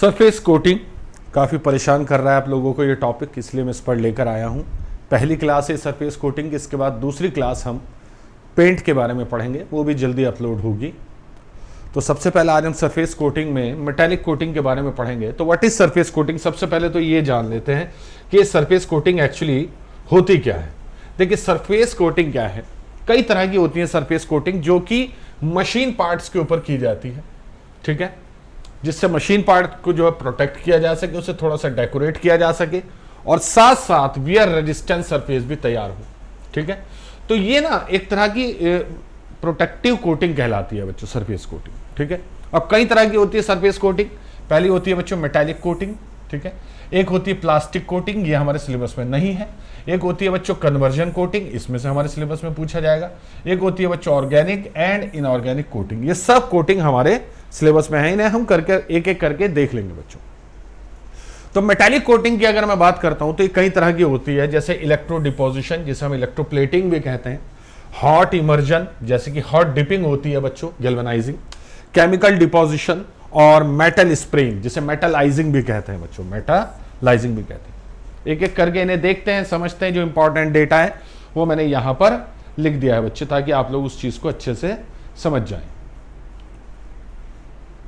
Surface coating काफ़ी परेशान कर रहा है आप लोगों को ये टॉपिक, इसलिए मैं इस पर लेकर आया हूँ। पहली क्लास है सरफेस कोटिंग की, इसके बाद दूसरी क्लास हम पेंट के बारे में पढ़ेंगे, वो भी जल्दी अपलोड होगी। तो सबसे पहले आज हम सरफेस कोटिंग में मेटालिक कोटिंग के बारे में पढ़ेंगे। तो व्हाट इज सरफेस कोटिंग, सबसे पहले तो ये जान लेते हैं कि सरफेस कोटिंग एक्चुअली होती क्या है। देखिए सरफेस कोटिंग क्या है, कई तरह की होती है सरफेस कोटिंग जो कि मशीन पार्ट्स के ऊपर की जाती है, ठीक है, जिससे मशीन पार्ट को जो है प्रोटेक्ट किया जा सके, उसे थोड़ा सा डेकोरेट किया जा सके और साथ साथ वियर रेजिस्टेंट सरफेस भी तैयार हो, ठीक है। तो ये ना एक तरह की प्रोटेक्टिव कोटिंग कहलाती है बच्चों, सरफेस कोटिंग, ठीक है। अब कई तरह की होती है सरफेस कोटिंग। पहली होती है बच्चों मेटालिक कोटिंग, ठीक है। एक होती है प्लास्टिक कोटिंग, ये हमारे सिलेबस में नहीं है। एक होती है बच्चों कन्वर्जन कोटिंग, इसमें से हमारे सिलेबस में पूछा जाएगा। एक होती है बच्चों ऑर्गेनिक एंड इनऑर्गेनिक कोटिंग, ये सब कोटिंग हमारे सिलेबस में है, इन्हें हम करके एक एक करके देख लेंगे बच्चों। तो मेटालिक कोटिंग की अगर मैं बात करता हूं तो ये कई तरह की होती है, जैसे इलेक्ट्रो डिपोजिशन, जिसे हम इलेक्ट्रोप्लेटिंग भी कहते हैं, हॉट इमर्जन, जैसे कि हॉट डिपिंग होती है बच्चों, गैल्वेनाइजिंग, केमिकल डिपोजिशन और मेटल स्प्रेइंग, जिसे मेटलाइजिंग भी कहते हैं बच्चों, मेटलाइजिंग भी कहते हैं। एक एक करके इन्हें देखते हैं, समझते हैं। जो इंपॉर्टेंट डेटा है वो मैंने यहां पर लिख दिया है बच्चे, ताकि आप लोग उस चीज को अच्छे से समझ जाएं।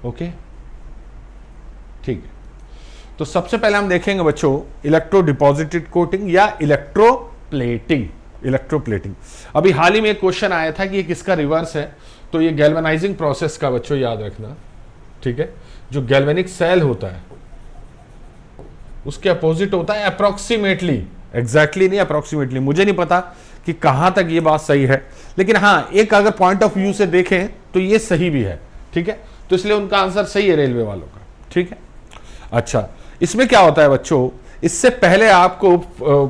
ओके, ठीक है। तो सबसे पहले हम देखेंगे बच्चों इलेक्ट्रो डिपॉजिटेड कोटिंग या इलेक्ट्रोप्लेटिंग। इलेक्ट्रोप्लेटिंग, अभी हाल ही में एक क्वेश्चन आया था कि ये किसका रिवर्स है, तो ये गैल्वेनाइजिंग प्रोसेस का बच्चों याद रखना, ठीक है। जो गैल्वेनिक सेल होता है उसके अपोजिट होता है अप्रोक्सीमेटली, एग्जैक्टली नहीं, अप्रोक्सीमेटली। मुझे नहीं पता कि कहां तक ये बात सही है, लेकिन हाँ एक अगर पॉइंट ऑफ व्यू से देखें तो ये सही भी है, ठीक है। तो इसलिए उनका आंसर सही है रेलवे वालों का, ठीक है। अच्छा, इसमें क्या होता है बच्चों, इससे पहले आपको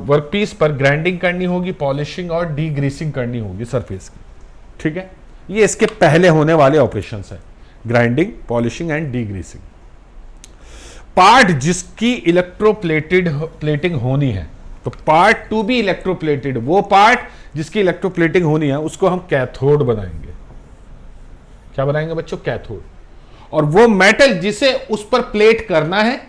वर्कपीस पर ग्राइंडिंग करनी होगी, पॉलिशिंग और डीग्रीसिंग करनी होगी सरफेस की, ठीक है। ये इसके पहले होने वाले ऑपरेशंस हैं, ग्राइंडिंग, पॉलिशिंग एंड डीग्रीसिंग। पार्ट जिसकी प्लेटिंग होनी है, तो पार्ट टू बी इलेक्ट्रोप्लेटेड, वो पार्ट जिसकी इलेक्ट्रोप्लेटिंग होनी है उसको हम कैथोड बनाएंगे। क्या बनाएंगे बच्चों? कैथोड। और वो मेटल जिसे उस पर प्लेट करना है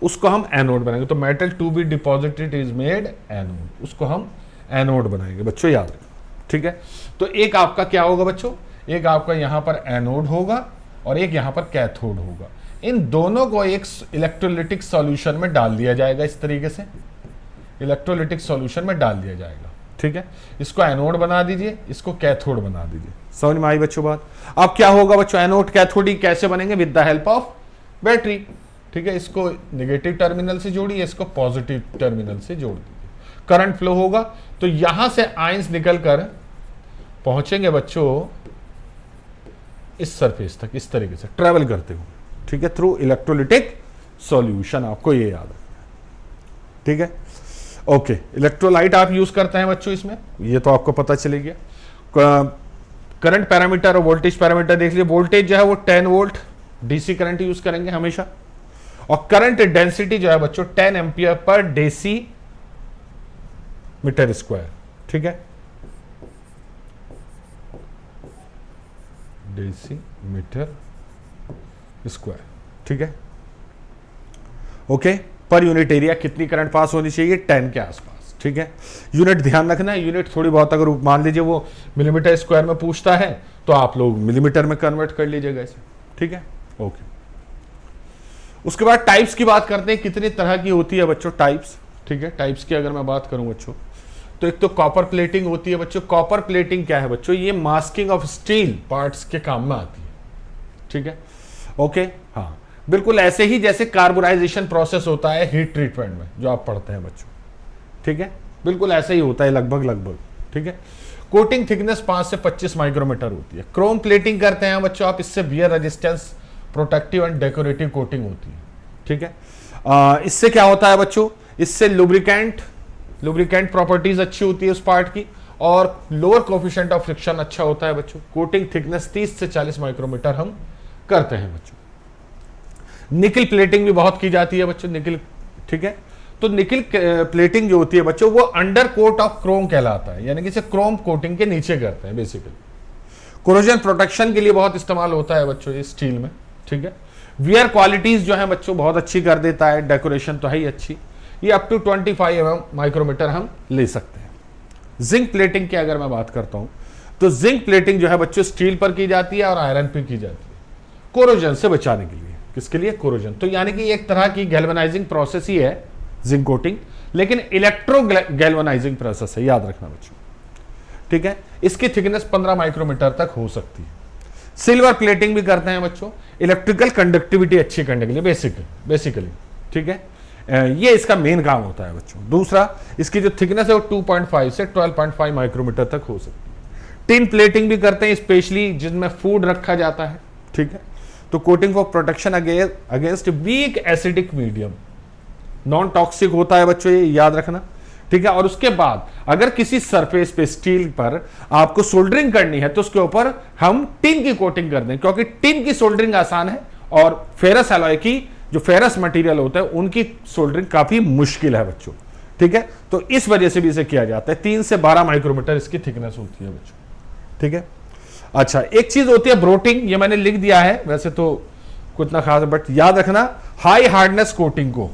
उसको हम एनोड बनाएंगे। तो metal to be deposited is made anode, उसको हम एनोड बनाएंगे बच्चों, याद रखें, ठीक है। तो एक आपका क्या होगा बच्चों, एक आपका यहां पर एनोड होगा और एक यहां पर कैथोड होगा। इन दोनों को एक इलेक्ट्रोलिटिक सॉल्यूशन में डाल दिया जाएगा, इस तरीके से इलेक्ट्रोलिटिक सॉल्यूशन में डाल दिया जाएगा, ठीक है। इसको एनोड बना दीजिए, इसको कैथोड बना दीजिए। समझ में आई बच्चों बात? अब क्या होगा बच्चों, एनोड कैथोड कैसे बनेंगे? With the help of battery, ठीक है। इसको नेगेटिव टर्मिनल से जोड़िए, इसको पॉजिटिव टर्मिनल से जोड़ दीजिए, करंट फ्लो होगा। तो यहां से आयंस निकलकर पहुंचेंगे बच्चों इस सरफेस तक, इस तरीके से ट्रेवल करते हुए, ठीक है, थ्रू इलेक्ट्रोलिटिक सॉल्यूशन। आपको ये याद है, ठीक है। ओके, इलेक्ट्रोलाइट आप यूज करते हैं बच्चों इसमें, ये तो आपको पता चले गया। करंट पैरामीटर और वोल्टेज पैरामीटर देख लीजिए। वोल्टेज जो है वो 10 वोल्ट डीसी करंट यूज करेंगे हमेशा, और करंट डेंसिटी जो है बच्चों 10 ampere per deci metre square, ठीक है, डेसी मीटर स्क्वायर, ठीक है। ओके, पर यूनिट एरिया कितनी करंट पास होनी चाहिए? 10 के आसपास, ठीक है। यूनिट ध्यान रखना है, यूनिट थोड़ी बहुत अगर मान लीजिए वो मिलीमीटर स्क्वायर में पूछता है तो आप लोग मिलीमीटर में कन्वर्ट कर लीजिएगा इसे, ठीक है। ओके, उसके बाद टाइप्स की बात करते हैं, कितनी तरह की होती है बच्चों टाइप्स, ठीक है। टाइप्स की अगर मैं बात करूं बच्चों, तो एक तो कॉपर प्लेटिंग होती है बच्चों। कॉपर प्लेटिंग क्या है बच्चों? ये मास्किंग ऑफ स्टील पार्ट्स के काम में आती है, ठीक है। ओके, हाँ, बिल्कुल ऐसे ही जैसे कार्बोनाइजेशन प्रोसेस होता है हीट ट्रीटमेंट में जो आप पढ़ते हैं बच्चों, ठीक है, बिल्कुल ऐसे ही होता है लगभग, ठीक है। कोटिंग थिकनेस 5 से 25 माइक्रोमीटर होती है। क्रोम प्लेटिंग करते हैं बच्चों आप, इससे wear resistance, protective and decorative coating होती है, ठीक है। इससे क्या होता है बच्चों? इससे लुब्रिकेंट प्रॉपर्टीज अच्छी होती है उस पार्ट की, और लोअर कोफिशिएंट ऑफ फ्रिक्शन अच्छा होता है बच्चों। कोटिंग थिकनेस 30 से 40 माइक्रोमीटर हम करते हैं बच्चों। निकल प्लेटिंग भी बहुत की जाती है बच्चों, निकल, ठीक है। तो निकल प्लेटिंग जो होती है बच्चों वो अंडर कोट ऑफ क्रोम कहलाता है, यानी कि इसे क्रोम कोटिंग के नीचे करते हैं बेसिकली। कोरोजन प्रोटेक्शन के लिए बहुत इस्तेमाल होता है बच्चों ये स्टील में, ठीक है। वियर क्वालिटीज जो है बच्चों बहुत अच्छी कर देता है, डेकोरेशन तो है ही अच्छी। ये अप टू 25 mm माइक्रोमीटर हम ले सकते हैं। जिंक प्लेटिंग की अगर मैं बात करता हूं तो जिंक प्लेटिंग जो है बच्चों स्टील पर की जाती है और आयरन पे की जाती है, कोरोजन से बचाने के लिए। किसके लिए? कोरोजन। तो यानी कि एक तरह की गैल्वेनाइजिंग प्रोसेस ही है जिंक कोटिंग, लेकिन इलेक्ट्रो गैल्वेनाइजिंग प्रोसेस है, याद रखना बच्चों, ठीक है। इसकी थिकनेस 15 माइक्रोमीटर तक हो सकती है। सिल्वर प्लेटिंग भी करते हैं बच्चों, इलेक्ट्रिकल कंडक्टिविटी अच्छी करने के लिए बेसिकली, ठीक है। ये इसका मेन काम होता है बच्चों। दूसरा, इसकी जो थिकनेस है वो 2.5 से 12.5 माइक्रोमीटर तक हो सकती है। टिन प्लेटिंग भी करते हैं, स्पेशली जिसमें फूड रखा जाता है, ठीक है। तो coating for protection against weak acidic medium, non toxic होता है बच्चों, ये याद रखना, ठीक है। और उसके बाद अगर किसी सरफेस पे स्टील पर आपको सोल्डरिंग करनी है तो उसके ऊपर हम टिन की कोटिंग कर दें, क्योंकि टिन की सोल्डरिंग आसान है और फेरस अलॉय की जो फेरस मटेरियल होता है उनकी सोल्डरिंग काफी मुश्किल है बच्चों, ठीक है। तो इस वजह से भी इसे किया जाता है। 3 से 12 माइक्रोमीटर इसकी थिकनेस होती है बच्चों, ठीक है। अच्छा, एक चीज होती है ब्रोटिंग, ये मैंने लिख दिया है, वैसे तो कुछ ना खास, बट याद रखना हाई हार्डनेस कोटिंग को,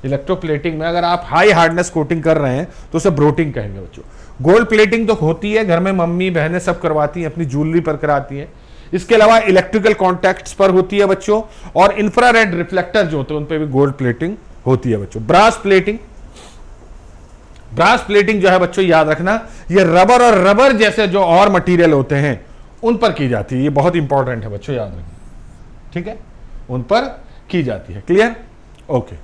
इलेक्ट्रोप्लेटिंग में अगर आप हाई हार्डनेस कोटिंग कर रहे हैं तो उसे ब्रोटिंग कहेंगे बच्चों। गोल्ड प्लेटिंग तो होती है, घर में मम्मी बहनें सब करवाती हैं, अपनी ज्वेलरी पर कराती हैं। इसके अलावा इलेक्ट्रिकल कॉन्टैक्ट्स पर होती है बच्चों, और इंफ्रारेड रिफ्लेक्टर जो होते हैं उन पर भी गोल्ड प्लेटिंग होती है बच्चों। ब्रास प्लेटिंग जो है बच्चों याद रखना, ये रबर और रबर जैसे जो और मटेरियल होते हैं उन पर की जाती है, ये बहुत इंपॉर्टेंट है बच्चों, याद रखना, ठीक है, उन पर की जाती है। क्लियर? ओके।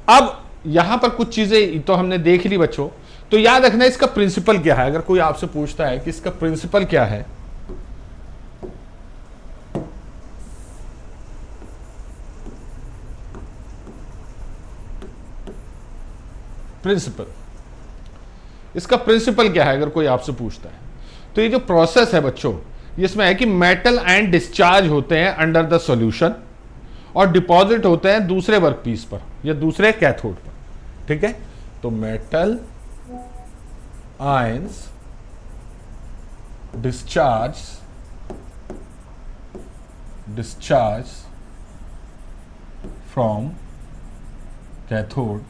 अब यहां पर कुछ चीजें तो हमने देख ली बच्चों, तो याद रखना इसका प्रिंसिपल क्या है। अगर कोई आपसे पूछता है कि इसका प्रिंसिपल क्या है, इसका प्रिंसिपल क्या है अगर कोई आपसे पूछता है, तो ये जो प्रोसेस है बच्चों, इसमें है कि मेटल एंड डिस्चार्ज होते हैं अंडर द सॉल्यूशन और डिपॉजिट होते हैं दूसरे वर्कपीस पर या दूसरे कैथोड पर, ठीक है। तो metal ions discharge from cathode,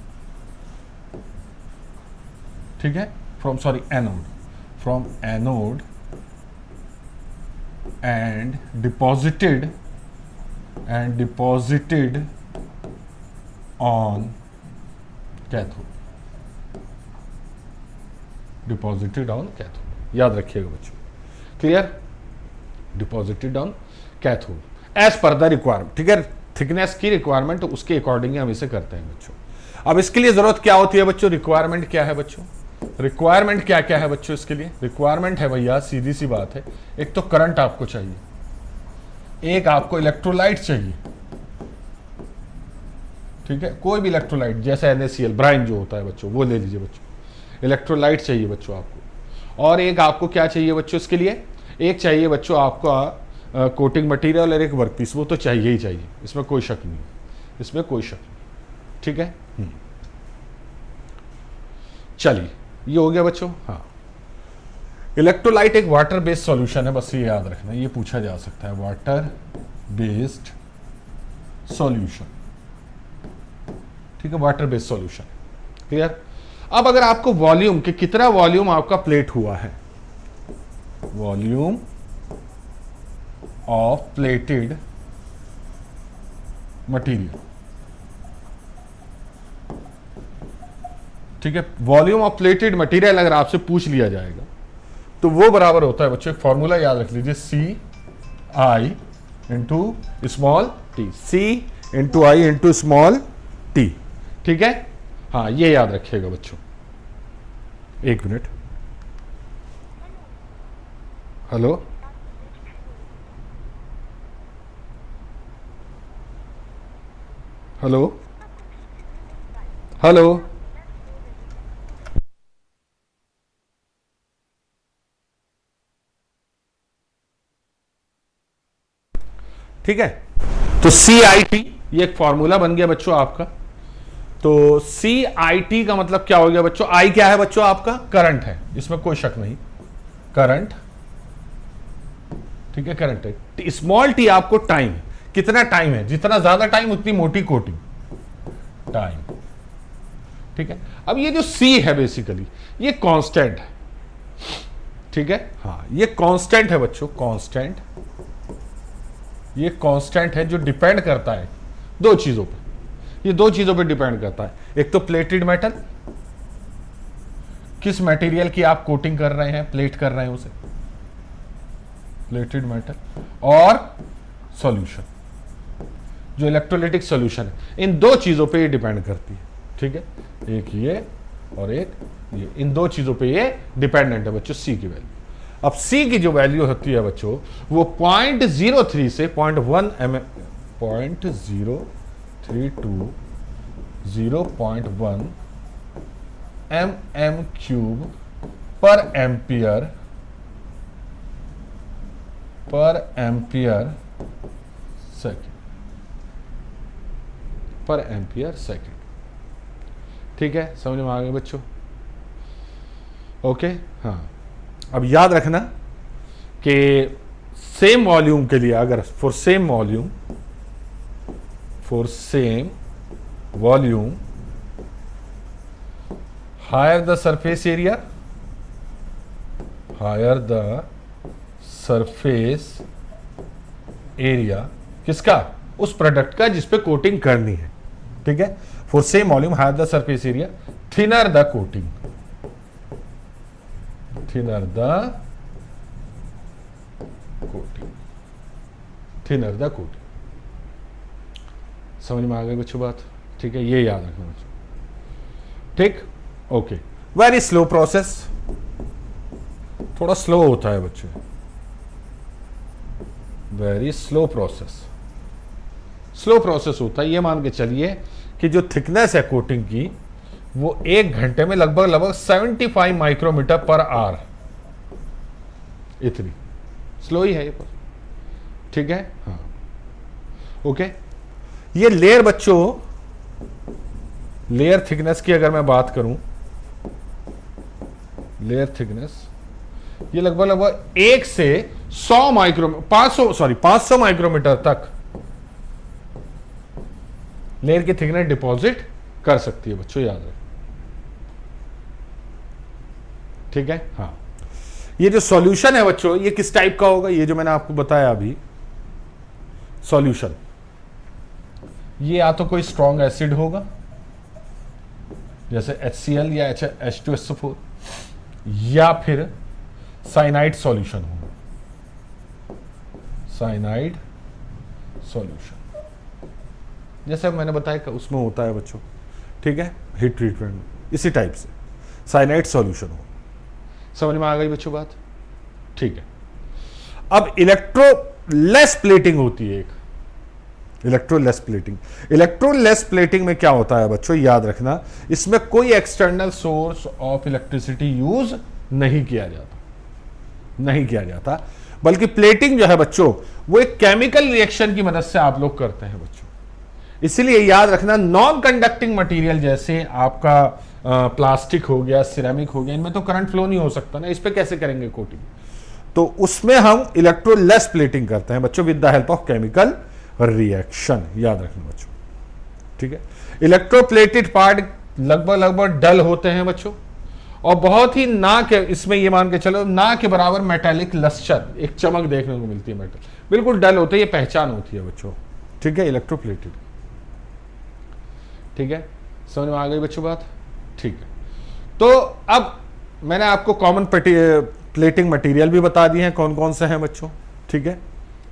ठीक है, from anode and deposited on cathode, याद रखिएगा बच्चों। Clear? Deposited on cathode as per the requirement, ठीक है। थिकनेस की रिक्वायरमेंट उसके अकॉर्डिंग हम इसे करते हैं बच्चों। अब इसके लिए जरूरत क्या होती है बच्चों? रिक्वायरमेंट क्या है बच्चों? रिक्वायरमेंट क्या क्या है बच्चों इसके लिए? रिक्वायरमेंट है भैया, सीधी सी बात है, एक तो करंट आपको चाहिए, एक आपको इलेक्ट्रोलाइट चाहिए, ठीक है, कोई भी इलेक्ट्रोलाइट जैसे NaCl ब्राइन जो होता है बच्चों वो ले लीजिए बच्चों, इलेक्ट्रोलाइट चाहिए बच्चों आपको। और एक आपको क्या चाहिए बच्चों इसके लिए? एक चाहिए बच्चों आपका कोटिंग मटेरियल और एक वर्कपीस, वो तो चाहिए ही चाहिए, इसमें कोई शक नहीं, ठीक है। चलिए, ये हो गया बच्चों। हाँ, इलेक्ट्रोलाइट एक वाटर बेस्ड सॉल्यूशन है, बस ये याद रखना, ये पूछा जा सकता है, वाटर बेस्ड सॉल्यूशन, ठीक है, वाटर बेस्ड सॉल्यूशन। क्लियर? अब अगर आपको वॉल्यूम कि कितना वॉल्यूम आपका प्लेट हुआ है, वॉल्यूम ऑफ प्लेटेड मटेरियल, ठीक है, वॉल्यूम ऑफ प्लेटेड मटेरियल अगर आपसे पूछ लिया जाएगा तो वो बराबर होता है बच्चों, एक फॉर्मूला याद रख लीजिए, CI into small T, C/I into small T, ठीक है। हाँ, ये याद रखिएगा बच्चों। एक मिनट, हेलो, हेलो, हेलो, ठीक है। तो CIT ये एक फॉर्मूला बन गया बच्चों आपका। तो CIT का मतलब क्या हो गया बच्चों? I क्या है बच्चों? आपका करंट है, इसमें कोई शक नहीं, करंट, ठीक है, करंट है। स्मॉल टी आपको टाइम, कितना टाइम है, जितना ज्यादा टाइम उतनी मोटी कोटिंग टाइम। ठीक है, अब ये जो C है बेसिकली ये कांस्टेंट है। ठीक है, हाँ ये कांस्टेंट है बच्चों, कांस्टेंट, ये कांस्टेंट है जो डिपेंड करता है दो चीजों पे। ये दो चीजों पे डिपेंड करता है, एक तो प्लेटेड मेटल, किस मटेरियल की आप कोटिंग कर रहे हैं, प्लेट कर रहे हैं उसे, प्लेटेड मेटल, और सॉल्यूशन जो इलेक्ट्रोलाइटिक सॉल्यूशन है, इन दो चीजों पे ये डिपेंड करती है। ठीक है, एक ये और एक ये, इन दो चीजों पे ये डिपेंडेंट है बच्चों C की वैल्यू। अब C की जो वैल्यू होती है बच्चों वो 0.03 से 0.1 mm, 0.032 0.1 mm³ पर एम्पियर सेकेंड। ठीक है, समझ में आ गए बच्चों? ओके, हाँ अब याद रखना कि सेम वॉल्यूम के लिए, अगर for same volume higher the surface area किसका, उस प्रोडक्ट का जिस पे कोटिंग करनी है। ठीक है, for same volume higher the surface area, thinner the coating, समझ में आ गई बच्चों बात? ठीक है, ये याद रखना बच्चों। ठीक, ओके, वेरी स्लो प्रोसेस, थोड़ा स्लो होता है बच्चों, वेरी स्लो प्रोसेस होता है। ये मान के चलिए कि जो थिकनेस है कोटिंग की वो 1 घंटे में लगभग 75 माइक्रोमीटर पर आवर, इतनी स्लो ही है ये पर। ठीक है, हाँ ओके। ये लेयर बच्चों, लेयर थिकनेस की अगर मैं बात करूं, लेयर थिकनेस ये लगभग 1 से 500 माइक्रोमीटर तक लेयर की थिकनेस डिपॉजिट कर सकती है बच्चों, याद रखें। ठीक है, हाँ ये जो सॉल्यूशन है बच्चों ये किस टाइप का होगा, ये जो मैंने आपको बताया अभी सॉल्यूशन, ये या तो कोई स्ट्रॉन्ग एसिड होगा जैसे HCl या H2SO4, या फिर साइनाइड सॉल्यूशन होगा, साइनाइड सॉल्यूशन जैसे मैंने बताया कि उसमें होता है बच्चों। ठीक है, हीट ट्रीटमेंट में इसी टाइप से साइनाइड सॉल्यूशन हो। समझ में आ गई बच्चों बात? ठीक है, अब इलेक्ट्रोलेस प्लेटिंग होती है एक, इलेक्ट्रोलेस प्लेटिंग में क्या होता है बच्चों, याद रखना, इसमें कोई external source of electricity use नहीं किया जाता, बल्कि प्लेटिंग जो है बच्चों वो एक केमिकल रिएक्शन की मदद से आप लोग करते हैं बच्चों। इसलिए याद रखना, नॉन कंडक्टिंग मटेरियल जैसे आपका प्लास्टिक हो गया, सिरेमिक हो गया, इनमें तो करंट फ्लो नहीं हो सकता ना, इस पे कैसे करेंगे कोटिंग, तो उसमें हम इलेक्ट्रोलेस प्लेटिंग करते हैं बच्चों with the help of chemical reaction, याद रखना बच्चों। ठीक है, इलेक्ट्रोप्लेटेड पार्ट लगभग डल होते हैं बच्चों, और बहुत ही ना के, इसमें ये मान के चलो ना के बराबर मेटालिक लस्टर, एक चमक देखने को मिलती है, मेटल बिल्कुल डल होते हैं, ये पहचान होती है बच्चों। ठीक है, इलेक्ट्रोप्लेटेड। ठीक है, समझ में आ गई बच्चों बात? ठीक है, तो अब मैंने आपको कॉमन प्लेटिंग मटेरियल भी बता दिए हैं कौन कौन से हैं बच्चों। ठीक है,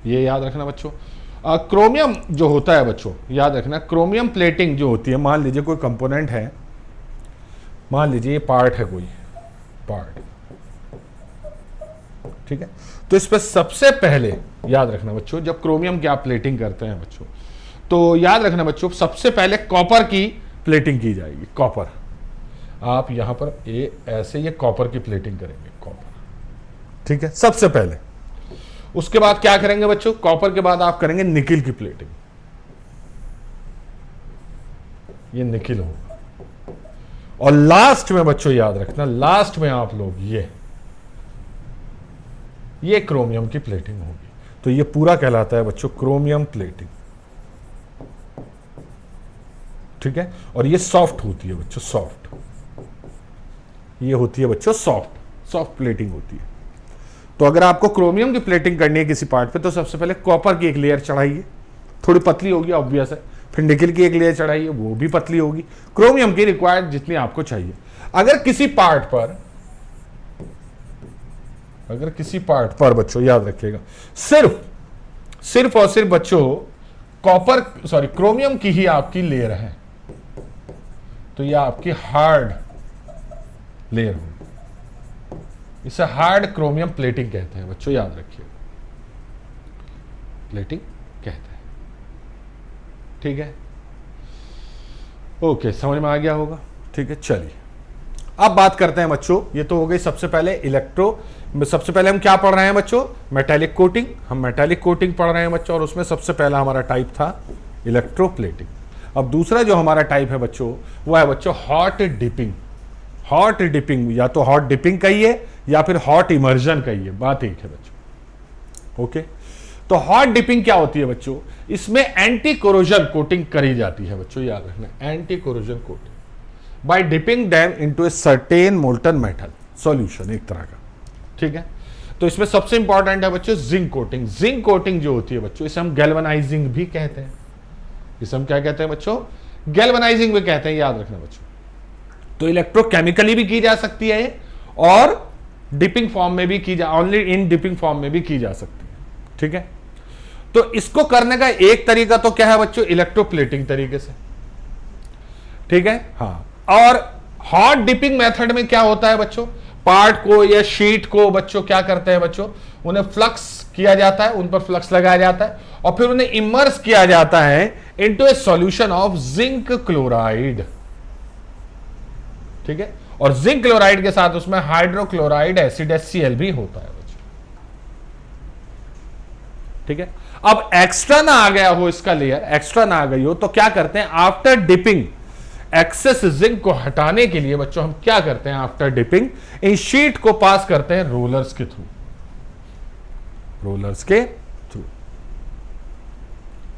ये याद रखना बच्चों। क्रोमियम जो होता है बच्चों, याद रखना, क्रोमियम प्लेटिंग जो होती है, मान लीजिए कोई कंपोनेंट है, मान लीजिए ये पार्ट है, कोई पार्ट, ठीक है, तो इस पर सबसे पहले याद रखना बच्चों, जब क्रोमियम की आप प्लेटिंग करते हैं बच्चों, तो याद रखना बच्चों सबसे पहले कॉपर की प्लेटिंग की जाएगी। कॉपर, आप यहां पर ऐसे ये कॉपर की प्लेटिंग करेंगे, कॉपर। ठीक है, सबसे पहले। उसके बाद क्या करेंगे बच्चों, कॉपर के बाद आप करेंगे निकिल की प्लेटिंग, ये निकिल होगा। और लास्ट में बच्चों याद रखना, लास्ट में आप लोग ये क्रोमियम की प्लेटिंग होगी। तो ये पूरा कहलाता है बच्चों क्रोमियम प्लेटिंग। ठीक है, और ये सॉफ्ट होती है बच्चों, सॉफ्ट, ये होती है बच्चों सॉफ्ट प्लेटिंग होती है। तो अगर आपको क्रोमियम की प्लेटिंग करनी है किसी पार्ट पे, तो सबसे पहले कॉपर की एक लेयर चढ़ाइए, थोड़ी पतली होगी ऑब्वियस है, फिर निकल की एक लेयर चढ़ाइए, वो भी पतली होगी, क्रोमियम की रिक्वायर्ड जितनी आपको चाहिए। अगर किसी पार्ट पर बच्चों याद रखिएगा सिर्फ और सिर्फ बच्चों क्रोमियम की ही आपकी लेयर है, तो यह आपकी हार्ड लेयर होगी, इसे हार्ड क्रोमियम प्लेटिंग कहते हैं बच्चों, याद रखिए, प्लेटिंग कहते हैं। ठीक है, ओके, समझ में आ गया होगा। ठीक है, चलिए अब बात करते हैं बच्चों, ये तो हो गई सबसे पहले सबसे पहले हम क्या पढ़ रहे हैं बच्चों, मेटालिक कोटिंग। हम मेटालिक कोटिंग पढ़ रहे हैं बच्चों, और उसमें सबसे पहला हमारा टाइप था इलेक्ट्रोप्लेटिंग। अब दूसरा जो हमारा टाइप है बच्चों, वो है बच्चों हॉट डिपिंग। हॉट डिपिंग या तो हॉट डिपिंग कहिए या फिर हॉट इमर्जन कहिए, बात एक है बच्चों। ओके, तो हॉट डिपिंग क्या होती है बच्चों, इसमें एंटी कोरोजन कोटिंग करी जाती है बच्चों, याद रखना, anti corrosion coating by dipping them into a certain molten metal solution, एक तरह का। ठीक है, तो इसमें सबसे इंपॉर्टेंट है बच्चों जिंक कोटिंग। जिंक कोटिंग जो होती है बच्चों, इसे हम गैल्वेनाइजिंग भी कहते हैं। इसे हम क्या कहते हैं बच्चों, गैल्वेनाइजिंग भी कहते हैं, याद रखना बच्चों। तो इलेक्ट्रोकेमिकली भी की जा सकती है और डिपिंग फॉर्म में भी ओनली इन डिपिंग फॉर्म में भी की जा सकती है। ठीक है, तो इसको करने का एक तरीका तो क्या है बच्चों, इलेक्ट्रोप्लेटिंग तरीके से। ठीक है, हाँ, और हॉट डिपिंग मेथड में क्या होता है बच्चों, पार्ट को या शीट को बच्चों क्या करते हैं बच्चों, उन्हें फ्लक्स किया जाता है, उन पर फ्लक्स लगाया जाता है और फिर उन्हें इमर्स किया जाता है into A solution of zinc chloride. ठीक है, और जिंक क्लोराइड के साथ उसमें हाइड्रोक्लोराइड एसिड HCl भी होता है बच्चों। ठीक है, अब एक्स्ट्रा ना आ गया हो इसका लेयर, एक्स्ट्रा ना आ गई हो, तो क्या करते हैं, आफ्टर डिपिंग एक्सेस जिंक को हटाने के लिए बच्चों हम क्या करते हैं, आफ्टर डिपिंग इन शीट को पास करते हैं रोलर्स के थ्रू,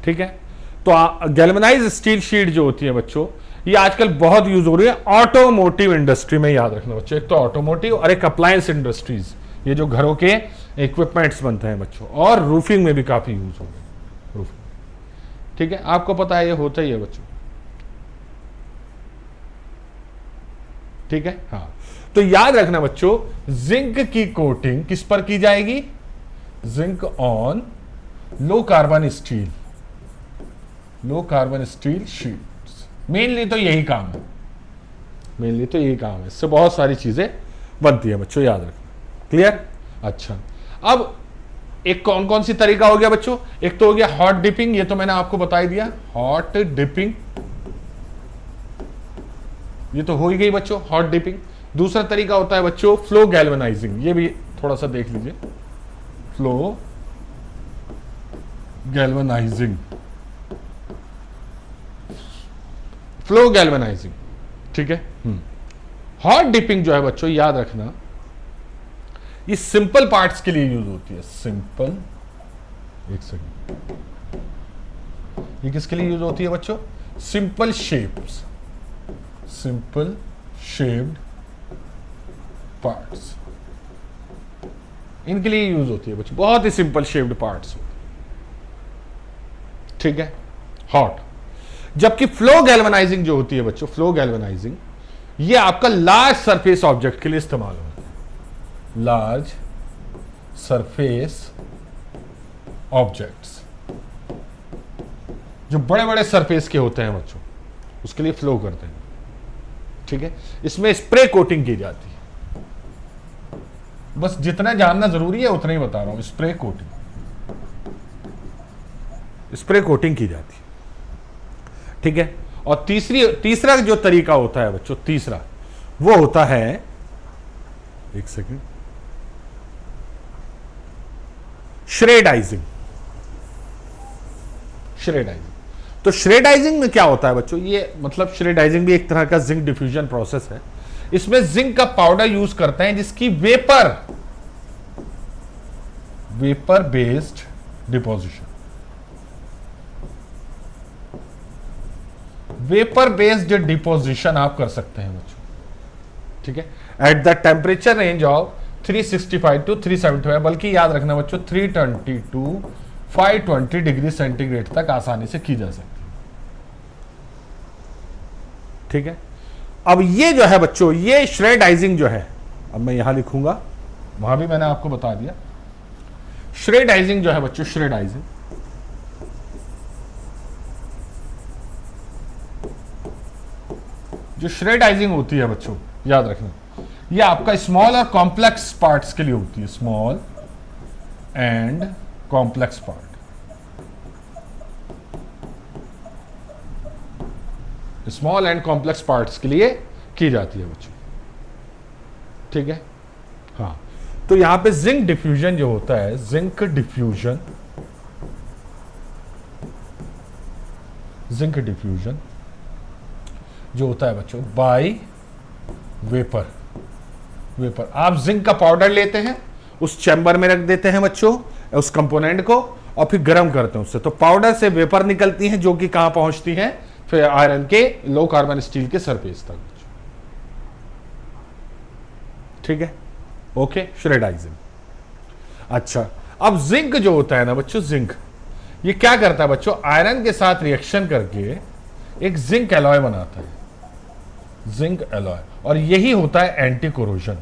ठीक है। तो गैल्वेनाइज्ड स्टील शीट जो होती है बच्चों, ये आजकल बहुत यूज हो रही है ऑटोमोटिव इंडस्ट्री में, याद रखना बच्चों, एक तो ऑटोमोटिव और एक अप्लायंस इंडस्ट्रीज, ये जो घरों के इक्विपमेंट्स बनते हैं बच्चों, और रूफिंग में भी काफी यूज हो रहे हैं। ठीक है, आपको पता है ये होता ही है बच्चों। ठीक है, हाँ, तो याद रखना बच्चों, जिंक की कोटिंग किस पर की जाएगी, zinc on low carbon steel sheets. Mainly तो यही काम है, इससे बहुत सारी चीजें बनती है बच्चों, याद रखना। क्लियर? अच्छा, अब एक कौन कौन सी तरीका हो गया बच्चों, एक तो हो गया हॉट डिपिंग, ये तो मैंने आपको बता ही दिया, हॉट डिपिंग, ये तो हो ही गई बच्चों हॉट डिपिंग। दूसरा तरीका होता है बच्चों फ्लो गैल्वेनाइजिंग, ये भी थोड़ा सा देख लीजिए, फ्लो गैल्वेनाइजिंग। ठीक है, हॉट डिपिंग जो है बच्चों, याद रखना, ये सिंपल पार्ट्स के लिए यूज होती है, सिंपल, एक सेकंड, ये किसके लिए यूज होती है बच्चों, सिंपल शेप्ड पार्ट्स, इनके लिए यूज होती है बच्चों, बहुत ही सिंपल शेप्ड पार्ट्स। ठीक है, हॉट। जबकि फ्लो गैल्वेनाइजिंग जो होती है बच्चों, फ्लो गैल्वेनाइजिंग, ये आपका लार्ज सरफेस ऑब्जेक्ट के लिए इस्तेमाल होता है, लार्ज सरफेस ऑब्जेक्ट्स, जो बड़े बड़े सरफेस के होते हैं बच्चों, उसके लिए फ्लो करते हैं। ठीक है, इसमें स्प्रे कोटिंग की जाती है, बस जितना जानना जरूरी है उतना ही बता रहा हूं, स्प्रे कोटिंग की जाती है। ठीक है, और तीसरा जो तरीका होता है बच्चों, तीसरा वो होता है, एक सेकंड, श्रेडाइजिंग। तो श्रेडाइजिंग में क्या होता है बच्चों, ये मतलब श्रेडाइजिंग भी एक तरह का जिंक डिफ्यूजन प्रोसेस है। इसमें जिंक का पाउडर यूज करते हैं जिसकी vapour based deposition, vapour based deposition आप कर सकते हैं बच्चों, ठीक है, at the temperature range of 365 to 375, बल्कि याद रखना बच्चों 320 टू 520 डिग्री सेंटीग्रेड तक आसानी से की जा सकती है, ठीक है। अब ये जो है बच्चों, ये श्रेडाइजिंग जो है, अब मैं यहां लिखूंगा, वहां भी मैंने आपको बता दिया, श्रेडाइजिंग जो है बच्चों, श्रेडाइजिंग जो श्रेडाइजिंग होती है बच्चों, याद रखना, ये आपका स्मॉल और कॉम्प्लेक्स पार्ट्स के लिए होती है, small and complex part, small and complex parts के लिए की जाती है बच्चों, ठीक है। हाँ, तो यहां पे जिंक डिफ्यूजन जो होता है, जिंक डिफ्यूजन, जिंक डिफ्यूजन जो होता है बच्चों बाय वेपर, वेपर, आप जिंक का पाउडर लेते हैं, उस चैम्बर में रख देते हैं बच्चों, उस कंपोनेंट को, और फिर गर्म करते हैं उससे, तो पाउडर से वेपर निकलती हैं जो कि कहां पहुंचती हैं, फिर आयरन के लो कार्बन स्टील के सरफेस तक, ठीक है, ओके, श्रेडाइजिंग। अच्छा, अब जिंक जो होता है ना बच्चों, जिंक ये क्या करता है बच्चों, आयरन के साथ रिएक्शन करके एक जिंक एलॉय बनाता है, जिंक एलॉय, और यही होता है एंटी कोरोजन,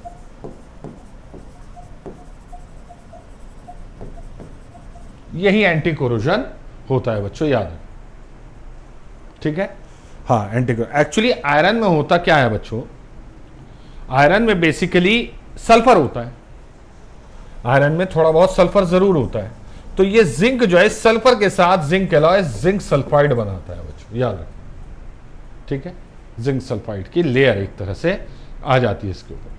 यही एंटी कोरोजन होता है बच्चों, याद है, ठीक है। हाँ, एंटी, एक्चुअली आयरन में होता क्या है बच्चों, आयरन में बेसिकली सल्फर होता है, आयरन में थोड़ा बहुत सल्फर जरूर होता है, तो ये जिंक जो है सल्फर के साथ जिंक एलॉय, जिंक सल्फाइड बनाता है बच्चों, याद रखें, ठीक है, जिंक सल्फाइड की लेयर एक तरह से आ जाती है इसके ऊपर,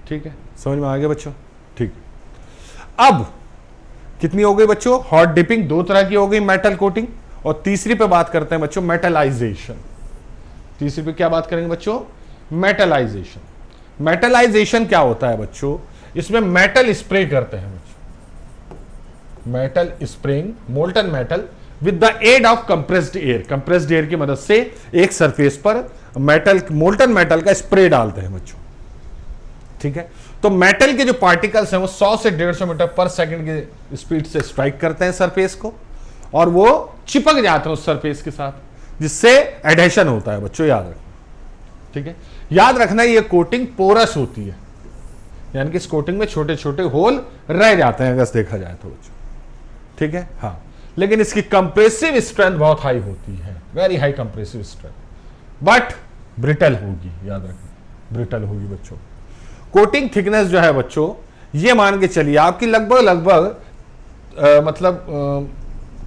ठीक है, समझ में आ गया बच्चों, ठीक। अब कितनी हो गई बच्चों, हॉट डिपिंग दो तरह की हो गई, मेटल कोटिंग, और तीसरी पे बात करते हैं बच्चों मेटलाइजेशन, तीसरी पे क्या बात करेंगे बच्चों, मेटलाइजेशन। मेटलाइजेशन क्या होता है बच्चों, इसमें मेटल स्प्रे करते हैं बच्चों, metal spraying, molten metal with the aid of compressed air, compressed air की मदद से एक सरफेस पर मेटल, मोल्टन मेटल का स्प्रे डालते हैं बच्चों, ठीक है। तो मेटल के जो पार्टिकल्स हैं वो 100 से 150 मीटर पर सेकंड की स्पीड से स्ट्राइक करते हैं सरफेस को, और वो चिपक जाते हैं उस सरफेस के साथ, जिससे एडेशन होता है बच्चों, याद रखना, ठीक है। याद रखना ये कोटिंग पोरस होती है, यानी कि इस कोटिंग में छोटे छोटे होल रह जाते हैं अगर देखा जाए तो बच्चों, ठीक है। हाँ, लेकिन इसकी कंप्रेसिव स्ट्रेंथ बहुत हाई होती है, very high compressive strength, but brittle होगी, याद रखना, ब्रिटल होगी बच्चों। कोटिंग थिकनेस जो है बच्चों, ये मान के चलिए आपकी लगभग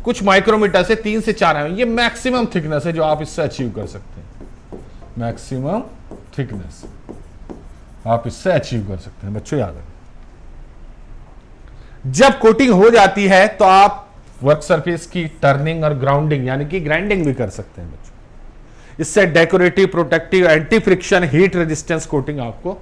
कुछ माइक्रोमीटर से 3 से 4 ये मैक्सिमम थिकनेस है जो आप इससे अचीव कर सकते हैं, मैक्सिमम थिकनेस आप इससे अचीव कर सकते हैं बच्चों, याद रखें। जब कोटिंग हो जाती है तो आप वर्क सरफेस की टर्निंग और ग्राउंडिंग यानी कि ग्राइंडिंग भी कर सकते हैं बच्चों, इससे decorative, protective, anti friction, heat resistance coating आपको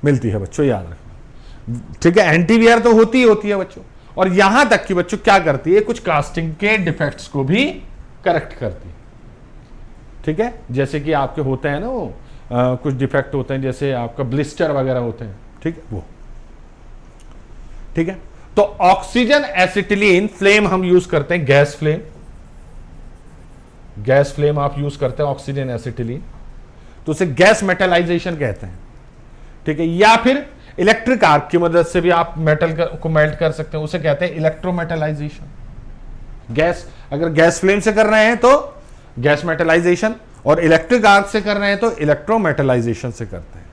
मिलती है बच्चों, याद रखना, ठीक है। एंटीवियर तो होती ही होती है बच्चों, और यहां तक कि बच्चों क्या करती है, कुछ कास्टिंग के डिफेक्ट्स को भी करेक्ट करती है, ठीक है। जैसे कि आपके होते हैं ना वो कुछ डिफेक्ट होते हैं, जैसे आपका ब्लिस्टर वगैरह होते हैं, ठीक है, वो, ठीक है। तो ऑक्सीजन एसिटिलीन फ्लेम हम यूज करते हैं, गैस फ्लेम, गैस फ्लेम आप यूज करते हैं ऑक्सीजन एसिटिलीन, तो उसे गैस मेटलाइजेशन कहते हैं, ठीक है। या फिर इलेक्ट्रिक आर्क की मदद से भी आप मेटल को मेल्ट कर सकते हैं, उसे कहते हैं इलेक्ट्रोमेटलाइजेशन। गैस, अगर गैस फ्लेम से कर रहे हैं तो गैस मेटलाइजेशन, और इलेक्ट्रिक आर्क से कर रहे हैं तो इलेक्ट्रोमेटलाइजेशन से करते हैं,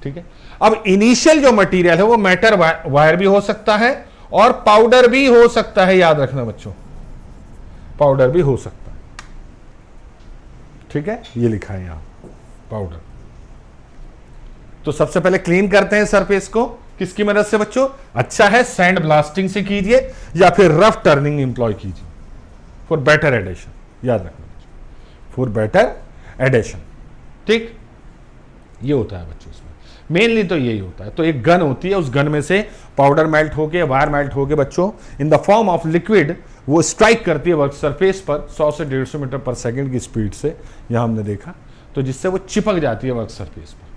ठीक है। अब इनिशियल जो मटेरियल है वो मेटल वायर भी हो सकता है और पाउडर भी हो सकता है, याद रखना बच्चों, पाउडर भी हो सकता है, ठीक है, ये लिखा है यहां पाउडर। तो सबसे पहले क्लीन करते हैं सरफेस को, किसकी मदद से बच्चों, अच्छा है सैंड ब्लास्टिंग से कीजिए या फिर रफ टर्निंग इंप्लॉय कीजिए फॉर बेटर एडेशन, याद रखना फॉर बेटर एडेशन, ठीक, ये होता है बच्चों इसमें। मेनली तो यही होता है। तो एक गन होती है, उस गन में से पाउडर मेल्ट होके, वायर मेल्ट होके बच्चों in the form of liquid वो स्ट्राइक करती है वर्क सरफेस पर 100 से 150 मीटर पर सेकंड की स्पीड से, यहां हमने देखा, तो जिससे वो चिपक जाती है वर्क सरफेस पर।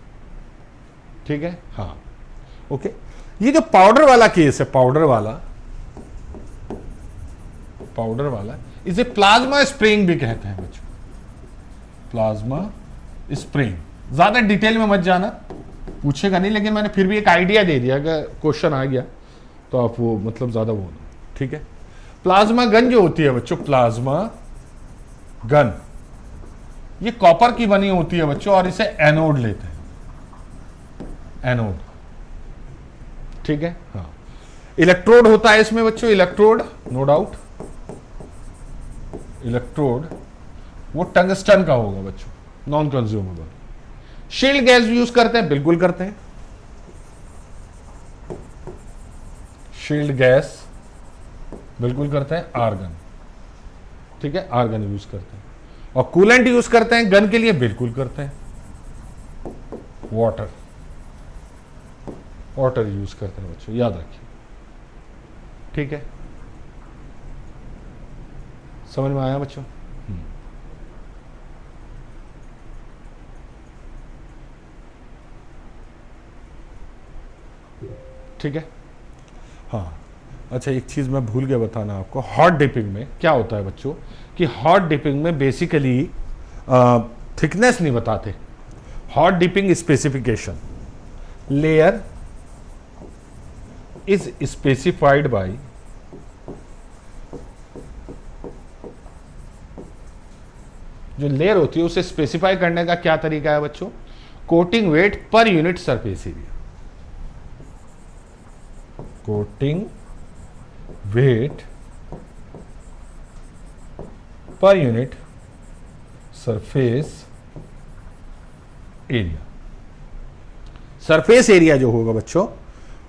ठीक है, हाँ ओके। ये जो पाउडर वाला केस है, पाउडर वाला इसे प्लाज्मा स्प्रेइंग भी कहते हैं बच्चों, प्लाज्मा स्प्रेइंग। ज्यादा डिटेल में मत जाना, पूछेगा नहीं, लेकिन मैंने फिर भी एक आइडिया दे दिया, अगर क्वेश्चन आ गया तो आप वो मतलब ज्यादा वो नहीं। ठीक है, प्लाज्मा गन जो होती है बच्चों, प्लाज्मा गन ये कॉपर की बनी होती है बच्चों, और इसे एनोड लेते हैं, एनोड। ठीक है, हाँ। इलेक्ट्रोड होता है इसमें बच्चों, इलेक्ट्रोड, नो डाउट, इलेक्ट्रोड वो टंगस्टन का होगा बच्चों, non consumable. Shield gas use करते हैं, बिल्कुल करते हैं, शील्ड गैस बिल्कुल करते हैं, आर्गन। ठीक है, आर्गन यूज करते हैं। और कूलेंट यूज करते हैं गन के लिए, बिल्कुल करते हैं, वाटर, वाटर यूज करते हैं बच्चों, याद रखिए। ठीक है, समझ में आया बच्चों? ठीक है, हाँ। अच्छा, एक चीज मैं भूल गया बताना आपको, हॉट डिपिंग में क्या होता है बच्चों, कि हॉट डिपिंग में बेसिकली थिकनेस नहीं बताते। Hot dipping specification, layer is specified by जो लेयर होती है उसे स्पेसिफाई करने का क्या तरीका है बच्चों, coating weight per unit surface area, coating weight per unit surface area. Surface area जो होगा बच्चों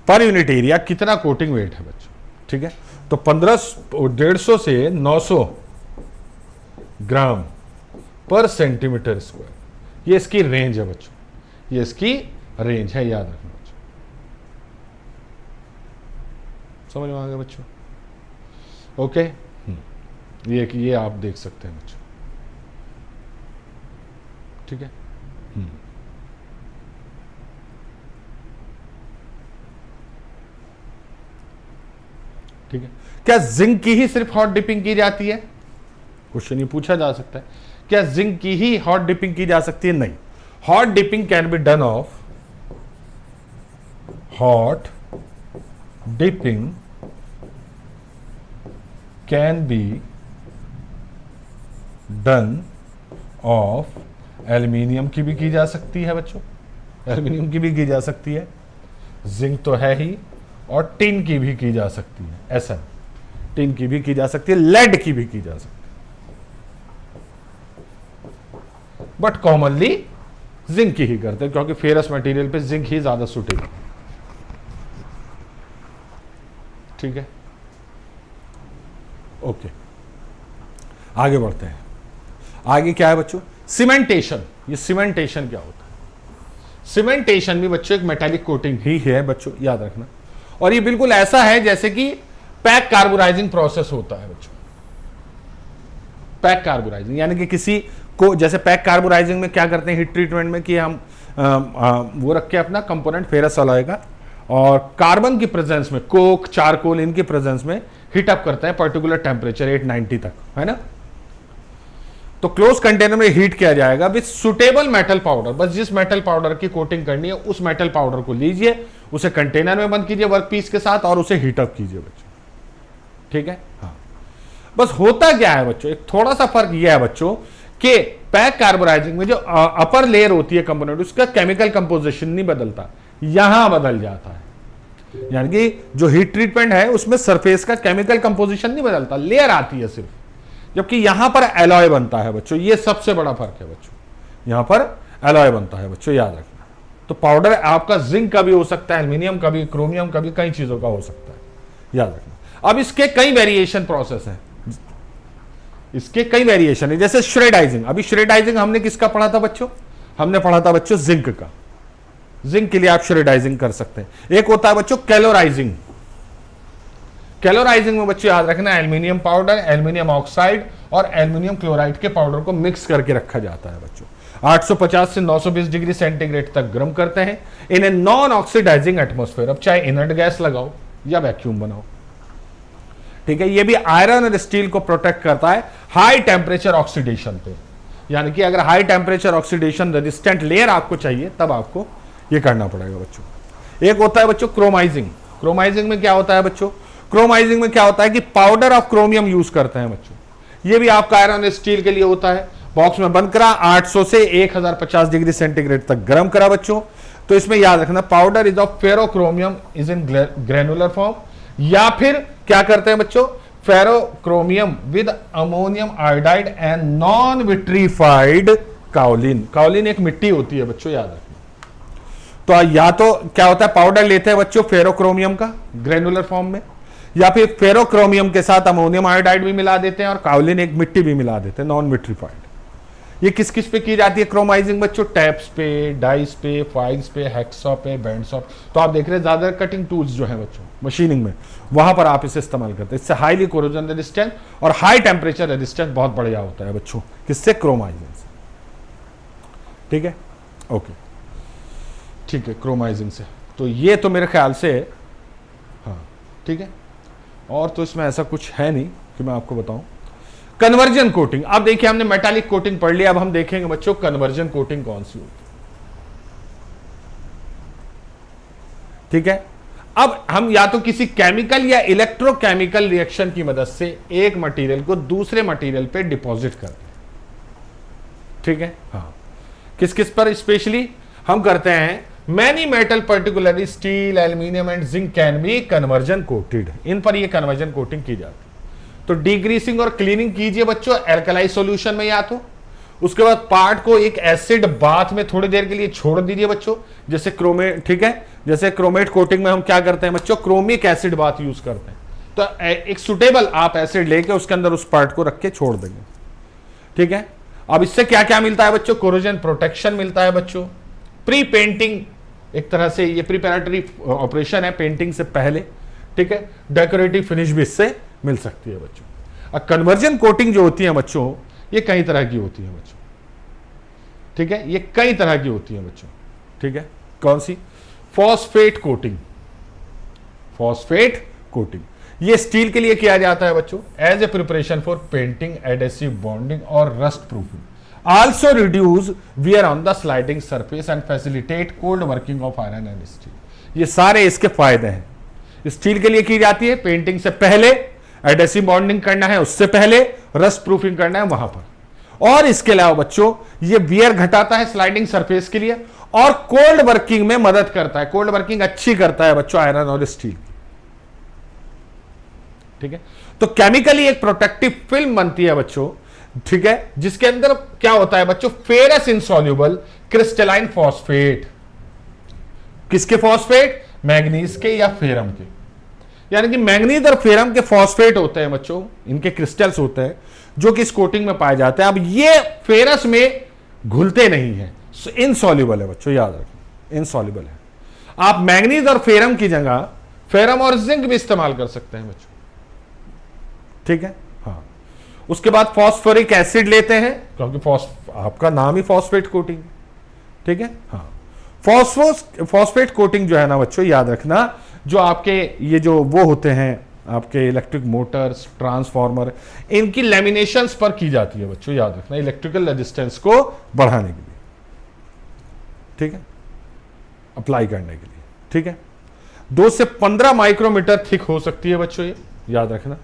पर यूनिट एरिया, कितना कोटिंग वेट है बच्चों। ठीक है, तो 150 से 900 ग्राम पर सेंटीमीटर स्क्वायर, ये इसकी रेंज है बच्चों, ये इसकी रेंज है, याद रखना बच्चों। समझ में आ गया बच्चों? ओके, ये आप देख सकते हैं बच्चों। ठीक है, ठीक है। क्या जिंक की ही सिर्फ हॉट डिपिंग की जाती है? क्वेश्चन ये पूछा जा सकता है, क्या जिंक की ही हॉट डिपिंग की जा सकती है? नहीं, hot dipping can be done of, hot dipping can be done of aluminium की भी की जा सकती है बच्चों, एल्यूमिनियम की भी की जा सकती है, जिंक तो है ही, और टिन की भी की जा सकती है, ऐसा टिन की भी की जा सकती है, लेड की भी की जा सकती है, बट कॉमनली जिंक की ही करते हैं, क्योंकि फेरस मटेरियल पे जिंक ही ज्यादा सुटेबल। ठीक है, ओके, आगे बढ़ते हैं। आगे क्या है बच्चों? सीमेंटेशन। ये सीमेंटेशन क्या होता है? सीमेंटेशन भी बच्चों एक मेटालिक कोटिंग ही है बच्चों, याद रखना। और ये बिल्कुल ऐसा है जैसे कि पैक कार्बोराइजिंग प्रोसेस होता है बच्चों, पैक कार्बोराइजिंग, यानी कि किसी को, जैसे पैक कार्बोराइजिंग में क्या करते हैं हीट ट्रीटमेंट में, कि हम वो रख के अपना कंपोनेंट फेरस अलॉय का, और कार्बन की प्रेजेंस में, कोक, चारकोल, इनकी प्रेजेंस में हीट अप करते हैं पर्टिकुलर टेम्परेचर 890 तक, है ना। तो क्लोज कंटेनर में हीट किया जाएगा विद सुटेबल मेटल पाउडर। बस जिस मेटल पाउडर की कोटिंग करनी है उस मेटल पाउडर को लीजिए, उसे कंटेनर में बंद कीजिए वर्क पीस के साथ, और उसे हीट अप कीजिए बच्चों। ठीक है, हाँ। बस होता क्या है बच्चों, एक थोड़ा सा फर्क यह है बच्चों कि पैक कार्बोराइजिंग में जो अपर लेयर होती है कंपोनेंट, उसका केमिकल कंपोजिशन नहीं बदलता, यहां बदल जाता है। यानी कि जो हीट ट्रीटमेंट है उसमें सरफेस का केमिकल कंपोजिशन नहीं बदलता, लेयर आती है सिर्फ, जबकि यहां पर एलॉय बनता है बच्चों। ये सबसे बड़ा फर्क है बच्चों, यहां पर एलॉय बनता है बच्चों, याद रखना। तो पाउडर आपका जिंक का भी हो सकता है, एल्यूमिनियम का भी, क्रोमियम का भी, कई चीजों का हो सकता है, याद रखना। अब इसके कई वेरिएशन प्रोसेस हैं, इसके कई वेरिएशन है, जैसे श्रेडाइजिंग। अभी श्रेडाइजिंग हमने किसका पढ़ा था बच्चों? हमने पढ़ा था बच्चों जिंक का। जिंक के लिए आप श्रेडाइजिंग कर सकते हैं। एक होता है बच्चों कैलोराइजिंग। कैलोराइजिंग में बच्चों याद रखना एल्यूमिनियम पाउडर, एल्यूमिनियम ऑक्साइड और एल्यूमिनियम क्लोराइड के पाउडर को मिक्स करके रखा जाता है बच्चों। 850 से 920 डिग्री सेंटीग्रेड तक गर्म करते हैं इन ए नॉन ऑक्सीडाइजिंग एटमॉस्फेयर। अब चाहे इनर्ट गैस लगाओ या वैक्यूम बनाओ, ठीक है। ये भी आयरन और स्टील को प्रोटेक्ट करता है हाई टेम्परेचर ऑक्सीडेशन पे, यानी कि अगर high temperature oxidation resistant layer आपको चाहिए तब आपको ये करना पड़ेगा बच्चों। एक होता है बच्चों क्रोमाइजिंग। क्रोमाइजिंग में क्या होता है बच्चों? क्रोमाइजिंग में क्या होता है कि पाउडर ऑफ क्रोमियम यूज करते हैं बच्चों। ये भी आपका आयरन और स्टील के लिए होता है। बॉक्स में बंद करा, 800 से 1050 डिग्री सेंटीग्रेड तक गर्म करा बच्चों। तो इसमें याद रखना powder is of ferrochromium is in granular form, या फिर क्या करते हैं बच्चों ferrochromium with ammonium iodide and non vitrified kaolin. Kaolin एक मिट्टी होती है बच्चों, याद रखना। तो या तो क्या होता है पाउडर लेते हैं बच्चों फेरोक्रोमियम का ग्रेनुलर फॉर्म में, या फिर फेरोक्रोमियम के साथ अमोनियम आयोडाइड भी मिला देते हैं और काओलिन एक मिट्टी भी मिला देते हैं नॉन विट्रीफाइड। ये किस किस पे की जाती है क्रोमाइजिंग बच्चों? टैप्स पे, डाइस पे, फाइल्स पे, हैक्सॉ पे, बैंडसॉ। तो आप देख रहे हैं ज्यादा कटिंग टूल्स जो है बच्चों मशीनिंग में, वहां पर आप इसे इस्तेमाल करते हैं। इससे हाईली कोरोजन रेजिस्टेंट और हाई टेम्परेचर रेजिस्टेंट बहुत बढ़िया होता है बच्चों। किससे? क्रोमाइजिंग से, ठीक है। ओके, ठीक है, क्रोमाइजिंग से। तो ये तो मेरे ख्याल से हाँ ठीक है, और तो इसमें ऐसा कुछ है नहीं कि मैं आपको बताऊं। कन्वर्जन कोटिंग, अब देखिए हमने मेटालिक कोटिंग पढ़ लिया, अब हम देखेंगे बच्चों कन्वर्जन कोटिंग कौन सी होती है, ठीक है। अब हम या तो किसी केमिकल या इलेक्ट्रोकेमिकल रिएक्शन की मदद से एक मटेरियल को दूसरे मटेरियल पे डिपॉजिट करते हैं, ठीक है। हाँ, किस किस पर स्पेशली हम करते हैं? Many metal particularly steel, aluminium and zinc can be conversion coated. इन पर ये कन्वर्जन कोटिंग की जाती है। तो डीग्रीसिंग और क्लीनिंग कीजिए बच्चों एल्कलाई सॉल्यूशन में, या तो उसके बाद पार्ट को एक एसिड बाथ में थोड़ी देर के लिए छोड़ दीजिए बच्चों, जैसे क्रोमेट, ठीक है। जैसे क्रोमेट कोटिंग में हम क्या करते हैं बच्चों? क्रोमिक एसिड बाथ यूज करते हैं। तो एक सुटेबल आप एसिड लेके उसके अंदर उस पार्ट को रख के छोड़ देंगे, ठीक है। अब इससे क्या क्या मिलता है बच्चों? कोरोजन प्रोटेक्शन मिलता है बच्चों। प्री पेंटिंग, एक तरह से ये प्रिपरेटरी ऑपरेशन है पेंटिंग से पहले, ठीक है। डेकोरेटिव फिनिश भी इससे मिल सकती है बच्चों। अब कन्वर्जन कोटिंग जो होती है बच्चों, ये कई तरह की होती है बच्चों, ठीक है। ये कई तरह की होती है बच्चों, ठीक है। कौन सी? Phosphate coating. फॉस्फेट कोटिंग ये स्टील के लिए किया जाता है बच्चों as a preparation for painting, adhesive bonding और rust proofing. Also reduce wear on the sliding surface and facilitate cold working of iron and steel. ये सारे इसके फायदे हैं। स्टील के लिए की जाती है पेंटिंग से पहले, एडेसिव बॉन्डिंग करना है उससे पहले, रस्ट प्रूफिंग करना है वहां पर। और इसके अलावा बच्चों ये वियर घटाता है स्लाइडिंग सरफेस के लिए और कोल्ड वर्किंग में मदद करता है। कोल्ड वर्किंग अच्छी करता है बच्चों आयरन और स्टील की, ठीक है। तो केमिकली एक प्रोटेक्टिव फिल्म बनती है बच्चों, ठीक है, जिसके अंदर क्या होता है बच्चों? Ferrous insoluble crystalline phosphate. किसके फॉस्फेट? मैग्नीज के या फेरम के। यानी कि मैग्नीज और फेरम के फॉस्फेट होते हैं बच्चों, इनके क्रिस्टल्स होते हैं जो कि इस कोटिंग में पाए जाते हैं। अब ये फेरस में घुलते नहीं है, इनसॉल्युबल है बच्चों, याद रखें इनसॉल्युबल है। आप मैग्नीज और फेरम की जगह फेरम और जिंक भी इस्तेमाल कर सकते हैं बच्चों, ठीक है। हाँ, उसके बाद फॉस्फोरिक एसिड लेते हैं क्योंकि आपका नाम ही फॉस्फेट कोटिंग, ठीक है। हाँ, फॉस्फेट कोटिंग जो है ना बच्चों, याद रखना, जो आपके ये जो वो होते हैं आपके इलेक्ट्रिक मोटर्स, ट्रांसफार्मर, इनकी लेमिनेशंस पर की जाती है बच्चों, याद रखना, इलेक्ट्रिकल रेजिस्टेंस को बढ़ाने के लिए, ठीक है, अप्लाई करने के लिए, ठीक है। 2 से 15 माइक्रोमीटर थिक हो सकती है बच्चों, ये याद रखना,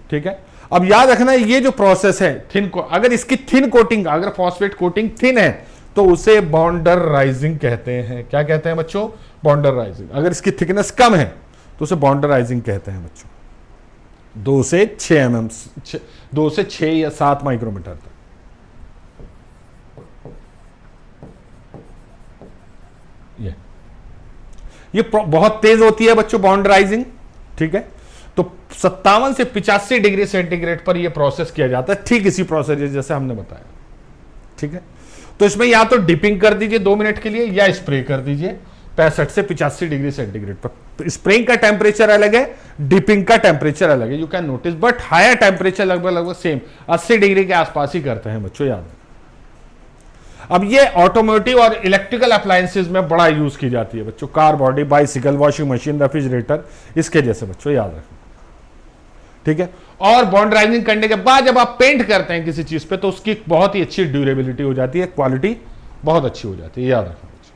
ठीक है। अब याद रखना ये जो प्रोसेस है थिन को, अगर इसकी थिन कोटिंग, अगर फॉस्फेट कोटिंग थिन है तो उसे बॉन्डराइजिंग कहते हैं। क्या कहते हैं बच्चों? बॉन्डराइजिंग। अगर इसकी थिकनेस कम है तो उसे बॉन्डराइजिंग कहते हैं बच्चों। 2 से 6 mm, 2 से 6 या 7 माइक्रोमीटर तक। ये बहुत तेज होती है बच्चों बॉन्डराइजिंग, ठीक है। तो 57 से 85 डिग्री सेंटीग्रेड पर यह प्रोसेस किया जाता है, ठीक इसी प्रोसेस जैसे हमने बताया, ठीक है। तो इसमें या तो डिपिंग कर दीजिए 2 मिनट के लिए या स्प्रे कर दीजिए। 65 से 85 डिग्री सेंटीग्रेड पर। स्प्रेइंग का टेम्परेचर अलग है, डिपिंग का टेम्परेचर अलग है, you can notice, but higher temperature लगभग सेम 80 डिग्री के आसपास ही करते हैं बच्चों, याद है। अब ये ऑटोमोटिव और इलेक्ट्रिकल अप्लायंसेज में बड़ा यूज की जाती है बच्चों, car body, bicycle, washing machine, refrigerator, इसके जैसे बच्चों, याद रखना, ठीक है। और बॉन्डराइजिंग करने के बाद जब आप पेंट करते हैं किसी चीज पे तो उसकी बहुत ही अच्छी ड्यूरेबिलिटी हो जाती है, क्वालिटी बहुत अच्छी हो जाती है, याद रखना बच्चों,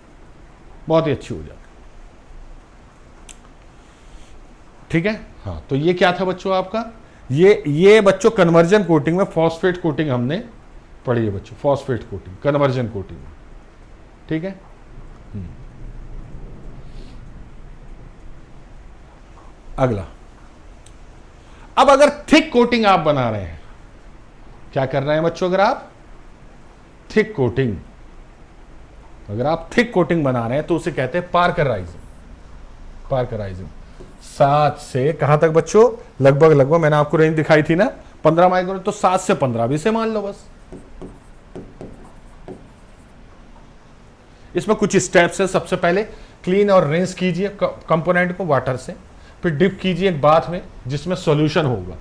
बहुत ही अच्छी हो जाती है, ठीक है। हाँ, तो ये क्या था बच्चों आपका, ये बच्चों कन्वर्जन कोटिंग में फॉस्फेट कोटिंग हमने पढ़ी है बच्चों, फॉस्फेट कोटिंग, कन्वर्जन कोटिंग, ठीक है। अगला, अब अगर थिक कोटिंग आप बना रहे हैं, क्या कर रहे हैं बच्चों, अगर आप थिक कोटिंग, अगर आप थिक कोटिंग बना रहे हैं तो उसे कहते हैं पार्कराइजिंग, पार्कराइजिंग। 7 से कहां तक बच्चों, लगभग मैंने आपको रेंज दिखाई थी ना 15 माइक्रोन, तो 7 से 15 भी से मान लो बस। इसमें कुछ स्टेप्स है, सबसे पहले क्लीन और रिंस कीजिए कंपोनेंट को वाटर से, फिर डिप कीजिए एक बाथ में जिसमें सॉल्यूशन होगा,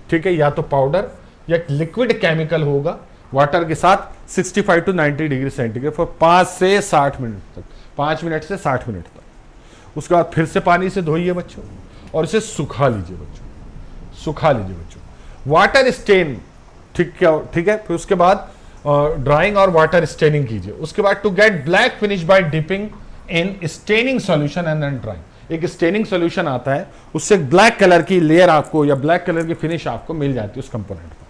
ठीक है, या तो पाउडर या लिक्विड केमिकल होगा, वाटर के साथ 65 टू 90 डिग्री सेंटीग्रेड फॉर 5 से 60 मिनट तक, 5 मिनट से 60 मिनट तक। उसके बाद फिर से पानी से धोइए बच्चों और इसे सुखा लीजिए बच्चों, सुखा लीजिए बच्चों, वाटर स्टेन, ठीक है। फिर उसके बाद ड्राइंग और वाटर स्टेनिंग कीजिए। उसके बाद to get black finish by dipping in staining solution and then drying, एक स्टेनिंग सॉल्यूशन आता है, उससे ब्लैक कलर की लेयर आपको या ब्लैक कलर की फिनिश आपको मिल जाती है उस कंपोनेंट पर,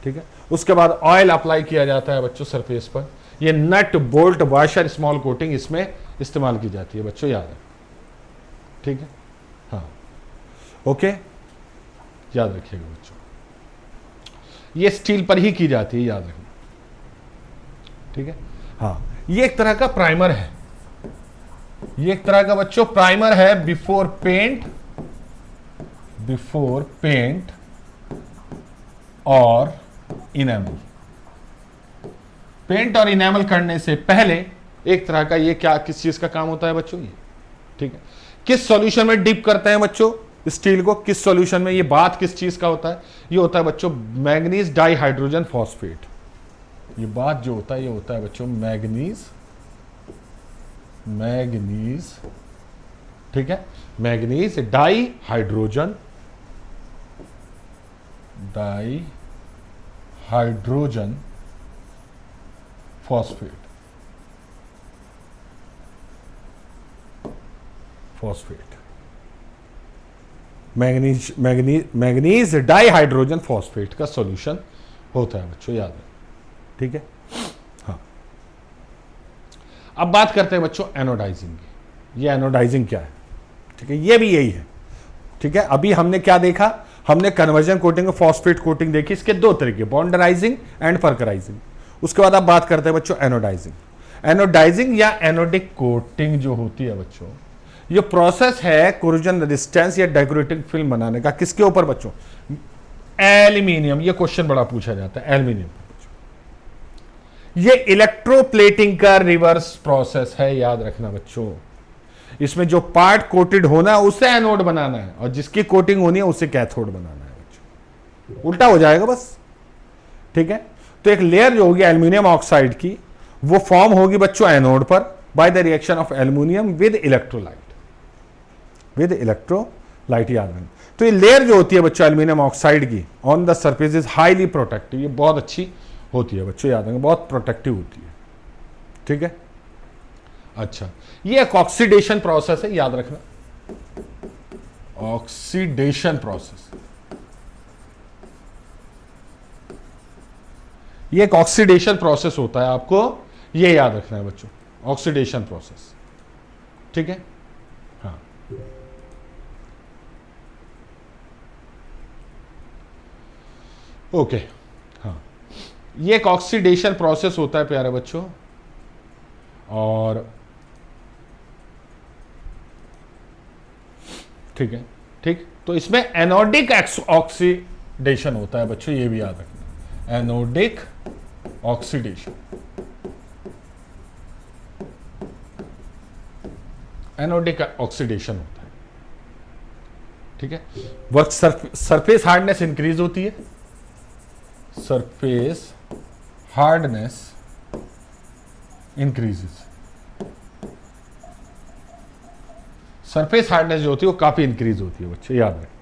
ठीक है। उसके बाद ऑयल अप्लाई किया जाता है बच्चों सरफेस पर, ये nut bolt washer small coating इसमें इस्तेमाल की जाती है बच्चों, याद है, ठीक है। हाँ, ओके, याद रखिएगा बच्चों, ये स्टील पर ही की जाती है, याद रखना, ठीक है। हाँ, ये एक तरह का प्राइमर है, ये एक तरह का बच्चों प्राइमर है बिफोर पेंट और इनेमल। पेंट और इनेमल करने से पहले एक तरह का ये क्या, किस चीज का काम होता है बच्चों, ये, ठीक है। किस सॉल्यूशन में डिप करते हैं बच्चों स्टील को, किस सॉल्यूशन में, ये बात किस चीज का होता है, ये होता है बच्चों मैग्नीज डाइहाइड्रोजन फॉस्फेट, ये बात जो होता है ये होता है बच्चों मैग्नीज, ठीक है, manganese dihydrogen phosphate, manganese dihydrogen phosphate का सॉल्यूशन होता है बच्चों, याद है, ठीक है। हाँ, अब बात करते हैं बच्चों एनोडाइजिंग की। ये एनोडाइजिंग क्या है, ठीक है, ये भी यही है, ठीक है। अभी हमने क्या देखा, हमने कन्वर्जन कोटिंग और फॉस्फेट कोटिंग देखी, इसके दो तरीके, बॉन्डराइजिंग एंड पर्कराइजिंग। उसके बाद आप बात करते हैं बच्चों एनोडाइजिंग। एनोडाइजिंग या एनोडिक कोटिंग जो होती है बच्चों, ये प्रोसेस है कोरोजन रेजिस्टेंस या डेकोरेटिव फिल्म बनाने का, किसके ऊपर बच्चों, एल्यूमिनियम। ये क्वेश्चन बड़ा पूछा जाता है, एल्यूमिनियम। ये इलेक्ट्रोप्लेटिंग का रिवर्स प्रोसेस है, याद रखना बच्चों। इसमें जो पार्ट कोटेड होना है उसे एनोड बनाना है और जिसकी कोटिंग होनी है उसे कैथोड बनाना है बच्चों, उल्टा हो जाएगा बस, ठीक है। तो एक लेयर जो होगी एल्यूमिनियम ऑक्साइड की, वो फॉर्म होगी बच्चों एनोड पर by the reaction of aluminium with electrolyte, याद रखना। तो ये लेयर जो होती है बच्चों एल्यूमिनियम ऑक्साइड की on the surface is highly protective, ये बहुत अच्छी होती है बच्चों, याद रखना, बहुत प्रोटेक्टिव होती है, ठीक है। अच्छा, ये एक ऑक्सीडेशन प्रोसेस है, याद रखना, ऑक्सीडेशन प्रोसेस, ये एक ऑक्सीडेशन प्रोसेस होता है, आपको ये याद रखना है बच्चों, ऑक्सीडेशन प्रोसेस, ठीक है। हाँ, ओके, हाँ, ये एक ऑक्सीडेशन प्रोसेस होता है प्यारे बच्चों, और ठीक है, ठीक। तो इसमें एनोडिक ऑक्सीडेशन होता है बच्चों, ये भी याद रखना, एनोडिक ऑक्सीडेशन, एनोडिक ऑक्सीडेशन होता है, ठीक है। वर्क सरफेस हार्डनेस इंक्रीज होती है, surface hardness increases, surface hardness जो होती है वो काफी इंक्रीज होती है बच्चे, याद रखें,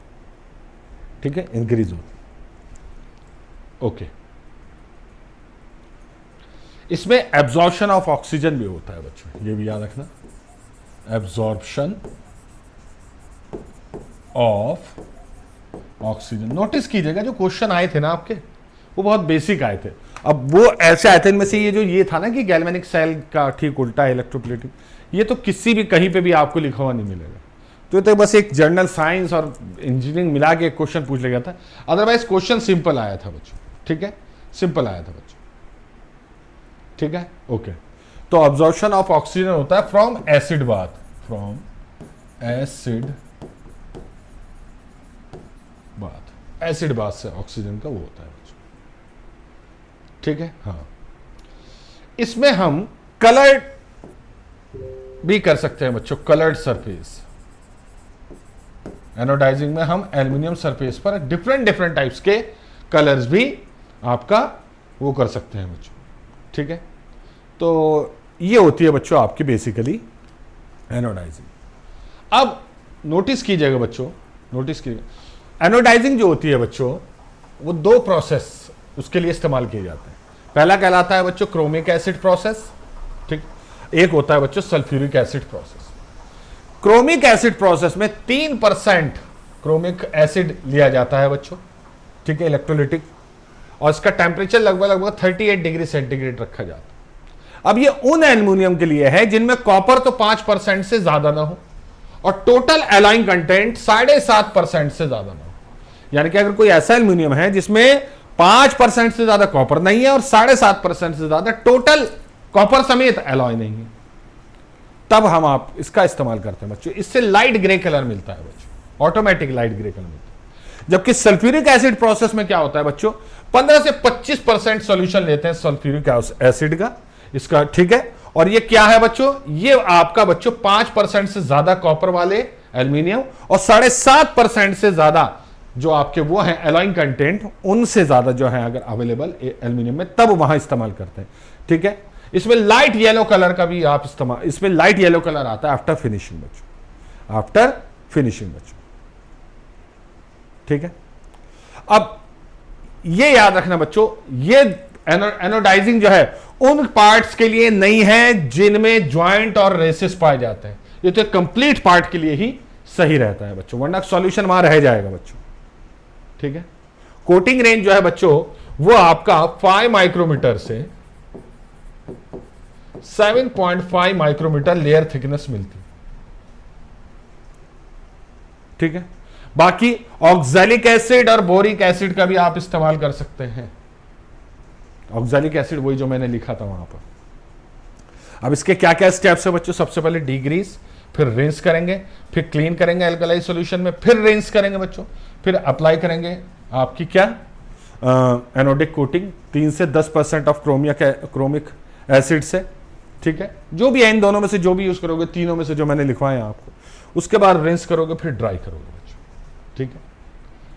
ठीक है, इंक्रीज होती है। ओके, इसमें एब्जॉर्प्शन ऑफ ऑक्सीजन भी होता है बच्चों, ये भी याद रखना, एब्जॉर्प्शन ऑफ ऑक्सीजन। नोटिस कीजिएगा जो क्वेश्चन आए थे ना आपके, वो बहुत बेसिक आए थे। अब वो ऐसे आए थे, इनमें से ये था ना कि गैल्वेनिक सेल का ठीक उल्टा है इलेक्ट्रोप्लेटिंग, ये तो किसी भी कहीं पे भी आपको लिखा हुआ नहीं मिलेगा। तो ये तो बस एक जनरल साइंस और इंजीनियरिंग मिला के एक क्वेश्चन पूछ लिया था, अदरवाइज क्वेश्चन सिंपल आया था बच्चों, ठीक है, सिंपल आया था बच्चों, ठीक है। ओके, तो अब्जॉर्प्शन ऑफ ऑक्सीजन होता है from acid bath, from acid bath, acid bath से ऑक्सीजन का वो होता है बच्चों, ठीक है। हाँ, इसमें हम कलर्ड भी कर सकते हैं बच्चों, कलर्ड सरफेस। एनोडाइजिंग में हम एल्यूमिनियम सरफेस पर डिफरेंट टाइप्स के कलर्स भी आपका वो कर सकते हैं बच्चों, ठीक है। तो ये होती है बच्चों आपकी बेसिकली एनोडाइजिंग। अब नोटिस कीजिएगा बच्चों, नोटिस कीजिएगा, एनोडाइजिंग जो होती है बच्चों वो दो प्रोसेस उसके लिए इस्तेमाल किए जाते हैं। पहला कहलाता है बच्चों क्रोमिक एसिड प्रोसेस, ठीक, एक होता है बच्चों sulphuric acid process. Chromic acid process में 3% क्रोमिक एसिड लिया जाता है बच्चों, ठीक है, इलेक्ट्रोलिटिक, और इसका टेम्परेचर लगभग 38 डिग्री सेंटीग्रेड रखा जाता है। अब ये उन एल्यूमिनियम के लिए है जिनमें कॉपर तो 5% से ज्यादा ना हो और टोटल एलाइन कंटेंट 7.5% से ज्यादा ना हो। यानी कि अगर कोई ऐसा एल्यूमिनियम है जिसमें 5% से ज्यादा कॉपर नहीं है और 7.5% से ज्यादा टोटल कॉपर समेत एलॉय नहीं है, तब हम आप इसका इस्तेमाल करते हैं बच्चों। इससे लाइट ग्रे कलर मिलता है बच्चों, ऑटोमेटिक लाइट ग्रे कलर मिलता है। जबकि सल्फ्यूरिक एसिड प्रोसेस में क्या होता है बच्चों, 15 से 25% सॉल्यूशन लेते हैं सल्फ्यूरिक एसिड का इसका, ठीक है। और ये क्या है बच्चों, ये आपका बच्चों 5% से ज्यादा कॉपर वाले एल्यूमिनियम और 7.5% से ज्यादा जो आपके वो हैं एलॉइंग कंटेंट, उनसे ज्यादा जो है अगर अवेलेबल एल्यूमिनियम में, तब वहां इस्तेमाल करते हैं, ठीक है। इसमें लाइट येलो कलर का भी आप इस्तेमाल, इसमें लाइट येलो कलर आता है आफ्टर फिनिशिंग बच्चों, आफ्टर फिनिशिंग बच्चों, ठीक है। अब ये याद रखना बच्चों, ये एनोडाइजिंग जो है उन पार्ट्स के लिए नहीं है जिनमें ज्वाइंट और रेसिस पाए जाते हैं, ये तो कंप्लीट पार्ट के लिए ही सही रहता है बच्चों, वरना सॉल्यूशन वहां रह जाएगा बच्चों, ठीक है। कोटिंग रेंज जो है बच्चों वो आपका 5 माइक्रोमीटर से 7.5 माइक्रोमीटर लेयर थिकनेस मिलती, ठीक है। बाकी ऑक्सैलिक एसिड और बोरिक एसिड का भी आप इस्तेमाल कर सकते हैं। ऑक्सैलिक एसिड वही जो मैंने लिखा था वहां पर। अब इसके क्या क्या स्टेप्स है बच्चों, सबसे पहले डीग्रीज, फिर रिंस करेंगे, फिर क्लीन करेंगे एल्कलाइज सॉल्यूशन में, फिर रिंस करेंगे बच्चों, फिर अप्लाई करेंगे आपकी क्या एनोडिक कोटिंग 3 से 10% ऑफ क्रोमिक एसिड से, ठीक है। जो भी है इन दोनों में से जो भी यूज करोगे, तीनों में से जो मैंने लिखवाए आपको, उसके बाद रिंस करोगे, फिर ड्राई करोगे बच्चों, ठीक है,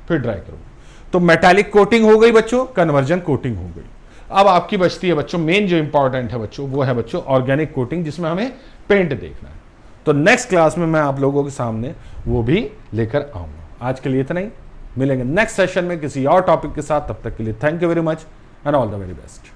फिर ड्राई करोगे। तो मेटालिक कोटिंग हो गई बच्चों, कन्वर्जन कोटिंग हो गई। अब आपकी बचती है बच्चों मेन जो इंपॉर्टेंट है बच्चों, वो है बच्चों ऑर्गेनिक कोटिंग, जिसमें हमें पेंट देखना है। तो नेक्स्ट क्लास में मैं आप लोगों के सामने वो भी लेकर आऊंगा। आज के लिए इतना ही, मिलेंगे नेक्स्ट सेशन में किसी और टॉपिक के साथ। तब तक के लिए thank you very much and all the very best.